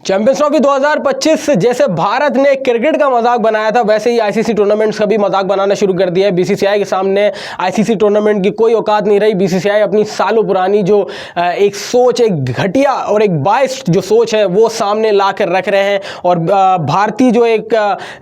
Champions trophy 2025 जैसे भारत ने cricket का मजाक बनाया था, वैसे ही आईसीसी टूर्नामेंट्स का भी मजाक बनाना शुरू कर दिया है। बीसीसीआई के सामने आईसीसी टूर्नामेंट की कोई औकात नहीं रही। बीसीसीआई अपनी सालों पुरानी जो एक सोच, एक घटिया और एक बाइस्ड जो सोच है वो सामने ला कर रख रहे हैं। और भारतीय जो एक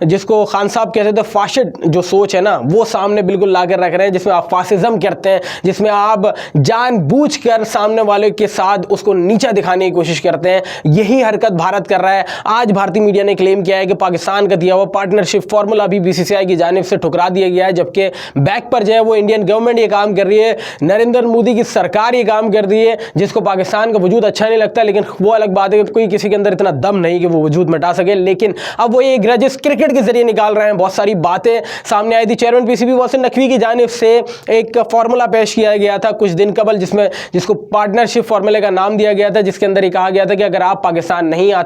जिसको खान साहब कहते थे फाशिस्ट जो सोच है ना, वो सामने बिल्कुल ला कर रख रहे हैं, जिसमें आप फासिज्म करते हैं, जिसमें आप जानबूझकर सामने वाले के साथ उसको नीचा दिखाने की कोशिश करते हैं। यही हरकत भारत कर रहा है। आज भारतीय मीडिया ने क्लेम किया है कि पाकिस्तान का दिया हुआ पार्टनरशिप फॉर्मूला भी बीसीसीआई की जानिब से ठुकरा दिया गया है, जबकि बैक पर जो है वो इंडियन गवर्नमेंट ये काम कर रही है, नरेंद्र मोदी की सरकार ये काम कर रही है, जिसको पाकिस्तान का वजूद अच्छा नहीं लगता। लेकिन वो अलग बात है कि कोई किसी के अंदर इतना दम नहीं कि वो वजूद मिटा सके। लेकिन अब वो ये ग्रजेस क्रिकेट के जरिए निकाल रहे हैं। बहुत सारी बातें सामने आई थी। चेयरमैन पीसीबी मोहसिन नकवी की जानिब से एक फॉर्मूला पेश किया गया था कुछ दिन कबल, जिसको पार्टनरशिप फॉर्मूले का नाम दिया गया था, जिसके अंदर ये कहा गया था कि अगर आप पाकिस्तान नहीं आते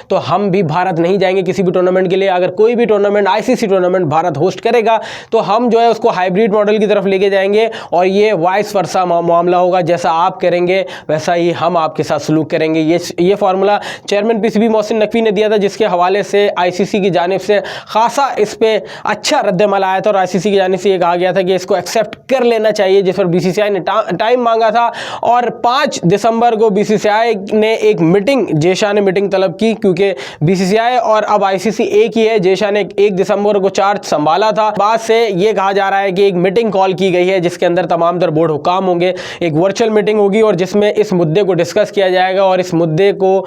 तो हम भी भारत नहीं जाएंगे किसी भी टूर्नामेंट के लिए। अगर कोई भी tournament ICC tournament Bharat host करेगा तो हम जो है उसको हाइब्रिड मॉडल की तरफ लेके जाएंगे और ये वाइस वर्सा मामला होगा। जैसा आप करेंगे वैसा ही हम आपके साथ सलूक करेंगे। ये formula chairman PCB Mohsin Naqvi ने दिया था, जिसके हवाले से आईसीसी की जानिब से खासा इस पर अच्छा रद्दमल आया था और आईसीसी की जानिब से ये कहा गया था कि इसको एक्सेप्ट कर लेना चाहिए, जिस पर बीसीसीआई ने टाइम मांगा था। और 5 दिसंबर को बीसीसीआई ने एक मीटिंग, जेशा ने मीटिंग तलब की, क्योंकि बीसीसीआई और अब आईसीसी एक ही है। जेशा ने 1 दिसंबर को चार्ज संभाला था। बाद से ये कहा जा रहा है कि एक मीटिंग कॉल की गई है, जिसके अंदर तमाम तर बोर्ड हुकाम होंगे। एक वर्चुअल मीटिंग होगी और जिसमें इस मुद्दे को डिस्कस किया जाएगा और इस मुद्दे को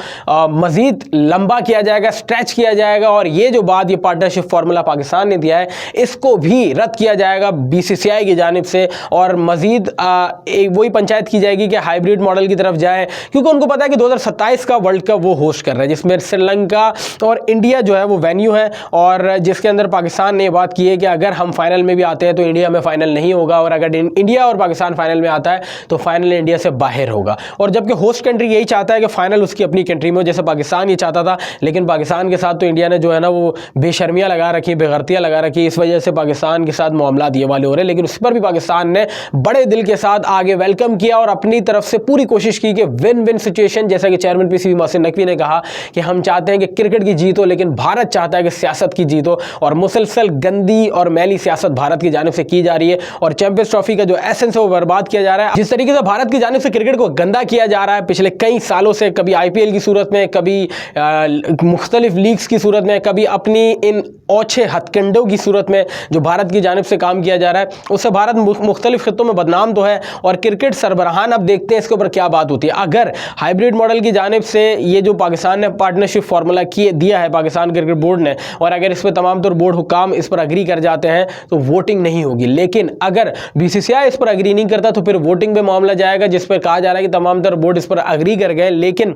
मजीद लंबा किया जाएगा, स्ट्रेच किया जाएगा। और ये जो बात, ये पार्टनरशिप फार्मूला पाकिस्तान ने दिया है, इसको भी रद्द किया जाएगा बीसीसीआई की जानिब से और मजीद वही पंचायत की जाएगी कि हाइब्रिड मॉडल की तरफ जाए, क्योंकि उनको पता है कि 2027 का वर्ल्ड कप वो होस्ट कर रहे हैं, जिसमें श्रीलंका और इंडिया जो है वो वेन्यू है। और जिसके अंदर पाकिस्तान ने बात की है कि अगर हम फाइनल में भी आते हैं तो इंडिया में फाइनल नहीं होगा, और अगर इंडिया और पाकिस्तान फाइनल में आता है तो फाइनल इंडिया से बाहर होगा। और जबकि होस्ट कंट्री यही चाहता है कि फाइनल उसकी अपनी कंट्री में हो, जैसे पाकिस्तान ये चाहता था। लेकिन पाकिस्तान के साथ तो इंडिया ने जो है ना वो बेशर्मियाँ लगा रखी, बेगर्तियाँ लगा रखी, इस वजह से पाकिस्तान के साथ मामला ये वाले हो रहे हैं। लेकिन उस पर भी पाकिस्तान ने बड़े दिल के साथ आगे वेलकम किया और अपनी तरफ से पूरी कोशिश की कि विन विन सिचुएशन, जैसा कि चेयरमैन पीसीबी मोहसिन नकवी ने कहा कि हम चाहते हैं कि क्रिकेट की जीत हो, लेकिन भारत चाहता है कि सियासत की जीत हो। और मुसलसल गंदी और मैली सियासत भारत की जानिब से की जा रही है और चैंपियंस ट्रॉफी का जो एसेंस है वो बर्बाद किया जा रहा है। जिस तरीके से भारत की जानिब से क्रिकेट को गंदा किया जा रहा है पिछले कई सालों से, कभी आईपीएल की सूरत में, कभी मुख्तलिफ लीग्स की सूरत में, कभी अपनी इन ओछे हथकंडों की सूरत में जो भारत की जानिब से काम किया जा रहा है, उससे भारत मुख्तलिफ खित्तों में बदनाम तो है। और क्रिकेट सरबराहान अब देखते हैं इसके ऊपर क्या बात होती है। अगर हाइब्रिड मॉडल की जानिब से ये जो पाकिस्तान ने पार्टनरशिप फार्मूला दिया है पाकिस्तान क्रिकेट बोर्ड ने, और अगर इस पर तमाम तौर बोर्ड हुकाम इस पर अग्री कर जाते हैं तो वोटिंग नहीं होगी। लेकिन अगर बीसीसीआई इस पर अग्री नहीं करता तो फिर वोटिंग पे मामला जाएगा, जिस पर कहा जा रहा है कि तमाम तौर बोर्ड इस पर अग्री कर गए। लेकिन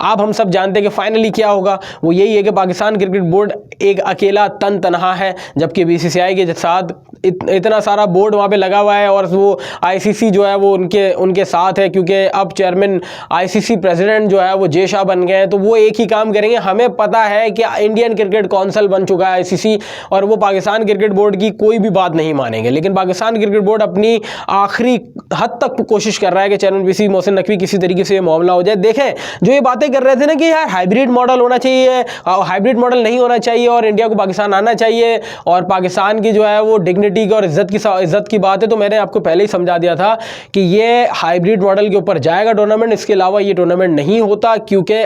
आप हम सब जानते हैं कि फाइनली क्या होगा, वो यही है कि पाकिस्तान क्रिकेट बोर्ड एक अकेला तनहा है, जबकि बीसीसीआई के साथ इतना सारा बोर्ड वहाँ पे लगा हुआ है और वो आईसीसी जो है वो उनके साथ है, क्योंकि अब चेयरमैन आईसीसी प्रेसिडेंट जो है वो जेशा बन गए हैं। तो वो एक ही काम करेंगे। हमें पता है कि इंडियन क्रिकेट काउंसिल बन चुका है आईसीसी, और वो पाकिस्तान क्रिकेट बोर्ड की कोई भी बात नहीं मानेंगे। लेकिन पाकिस्तान क्रिकेट बोर्ड अपनी आखिरी हद तक कोशिश कर रहा है कि चेयरमैन पीसीबी मोहसिन नकवी किसी तरीके से ये मामला हो जाए। देखें, जो ये बातें कर रहे थे ना कि यार हाइब्रिड मॉडल होना चाहिए, हाइब्रिड मॉडल नहीं होना चाहिए और इंडिया को पाकिस्तान आना चाहिए और पाकिस्तान की जो है वो डिग्निटी की और इज्जत की बात है, तो मैंने आपको पहले ही समझा दिया था कि ये हाइब्रिड मॉडल के ऊपर जाएगा टूर्नामेंट। इसके अलावा ये टूर्नामेंट नहीं होता, क्योंकि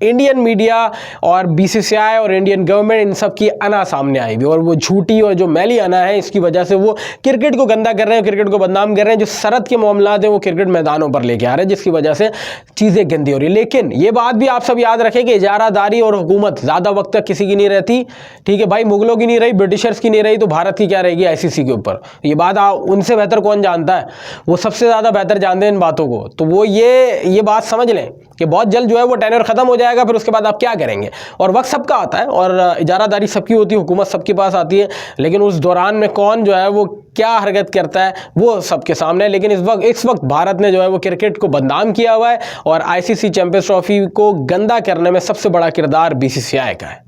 इंडियन मीडिया और बीसीसीआई और इंडियन गवर्नमेंट इन सब की अना सामने आई हुई, और वो झूठी और जो मैली अना है, इसकी वजह से वो क्रिकेट को गंदा कर रहे हैं, क्रिकेट को बदनाम कर रहे हैं। जो सरहद के मामलात हैं वो क्रिकेट मैदानों पर लेके आ रहे हैं, जिसकी वजह से चीज़ें गंदी हो रही है। लेकिन ये बात भी आप सब याद रखें कि इजारादारी और हुकूमत ज़्यादा वक्त तक किसी की नहीं रहती। ठीक है भाई, मुगलों की नहीं रही, ब्रिटिशर्स की नहीं रही, तो भारत की क्या रहेगी आईसीसी के ऊपर। ये बात उनसे बेहतर कौन जानता है, वो सबसे ज़्यादा बेहतर जानते हैं इन बातों को। तो वो ये बात समझ लें कि बहुत जल्द जो है वो टेन्योर ख़त्म हो जाएगा, फिर उसके बाद आप क्या करेंगे। और वक्त सबका आता है और इजारादारी सबकी होती है, हुकूमत सबके पास आती है, लेकिन उस दौरान में कौन जो है वो क्या हरकत करता है वो सबके सामने है। लेकिन इस वक्त भारत ने जो है वो क्रिकेट को बदनाम किया हुआ है और आईसीसी चैंपियंस ट्रॉफी को गंदा करने में सबसे बड़ा किरदार बीसीसीआई का है।